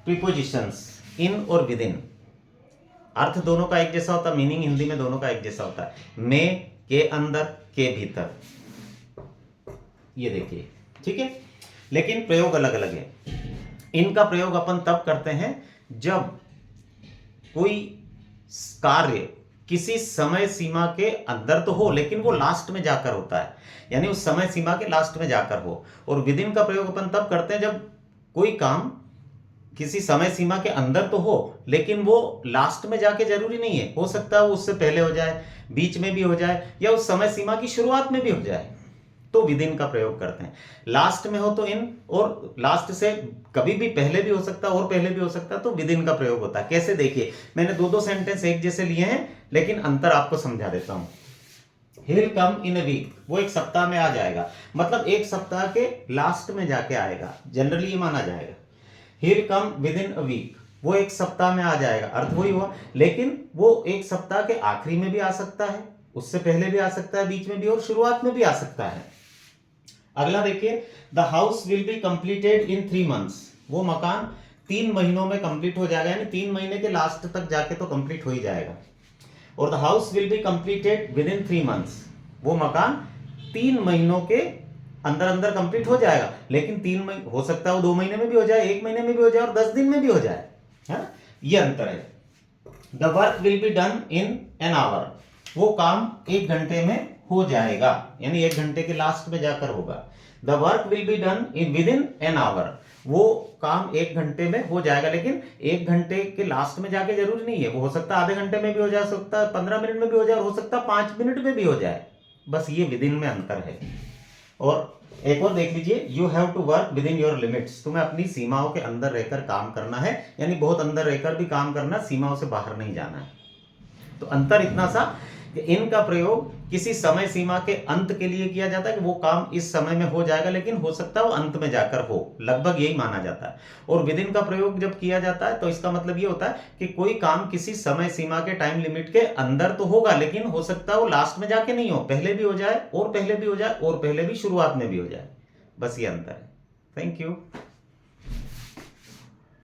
Prepositions इन और with in, अर्थ दोनों का एक जैसा होता है, मीनिंग हिंदी में दोनों का एक जैसा होता है। में के अंदर, के भीतर, ये देखिए, ठीक है। लेकिन प्रयोग अलग अलग है। इनका प्रयोग अपन तब करते हैं जब कोई कार्य किसी समय सीमा के अंदर तो हो लेकिन वो लास्ट में जाकर होता है, यानी उस समय सीमा के लास्ट में जाकर हो। और विद इन का प्रयोग अपन तब करते हैं जब कोई काम किसी समय सीमा के अंदर तो हो लेकिन वो लास्ट में जाके जरूरी नहीं है, हो सकता है वो उससे पहले हो जाए, बीच में भी हो जाए, या उस समय सीमा की शुरुआत में भी हो जाए, तो विद इन का प्रयोग करते हैं। लास्ट में हो तो इन, और लास्ट से कभी भी पहले भी हो सकता है और पहले भी हो सकता है, तो विद इन का प्रयोग होता है। कैसे, देखिए, मैंने दो दो सेंटेंस एक जैसे लिए हैं लेकिन अंतर आपको समझा देता हूं। ही will come in a week, वो एक सप्ताह में आ जाएगा, मतलब एक सप्ताह के लास्ट में जाके आएगा, जनरली ये माना जाएगा। He will come with in a week, वो एक सप्ताह में आ जाएगा, अर्थ वही हुआ, लेकिन वो एक सप्ताह के आखिरी में भी आ सकता है, उससे पहले भी आ सकता है, बीच में भी और शुरुआत में भी आ सकता है। अगला देखिए, the house will be completed in 3 months, वो मकान 3 महीनों में कंप्लीट हो जाएगा, यानी 3 महीने के लास्ट तक जाके तो कंप्लीट हो ही जाएगा। और the house will be completed with in 3 months, वो मकान 3 महीनों के अंदर अंदर कंप्लीट हो जाएगा, लेकिन 3 महीने हो सकता है वो 2 महीने में भी हो जाए, 1 महीने में भी हो जाए और 10 दिन में भी हो जाए, है, ये अंतर है। The work will be done in an hour, वो काम 1 घंटे में हो जाएगा, यानी 1 घंटे के लास्ट में जाकर होगा। The work will be done in with in an hour, वो काम 1 घंटे में हो जाएगा, लेकिन 1 घंटे के लास्ट में जाके जरूरी नहीं है, वो हो सकता है आधे घंटे में भी हो जा सकता है, 15 मिनट में भी हो जाए, हो सकता है 5 मिनट में भी हो जाए, बस ये विद इन में अंतर है। और एक और देख लीजिए, you have to work with in your limits, तुम्हें अपनी सीमाओं के अंदर रहकर काम करना है, यानी बहुत अंदर रहकर भी काम करना, सीमाओं से बाहर नहीं जाना है। तो अंतर इतना सा कि इनका प्रयोग किसी समय सीमा के अंत के लिए किया जाता है कि वो काम इस समय में हो जाएगा, लेकिन हो सकता है वो अंत में जाकर हो, लगभग यही माना जाता है। और विद इन का प्रयोग जब किया जाता है तो इसका मतलब ये होता है कि कोई काम किसी समय सीमा के टाइम लिमिट के अंदर तो होगा, लेकिन हो सकता है वो लास्ट में जाके नहीं हो, पहले भी हो जाए और पहले भी हो जाए और पहले भी शुरुआत में भी हो जाए, बस ये अंतर है। Thank you.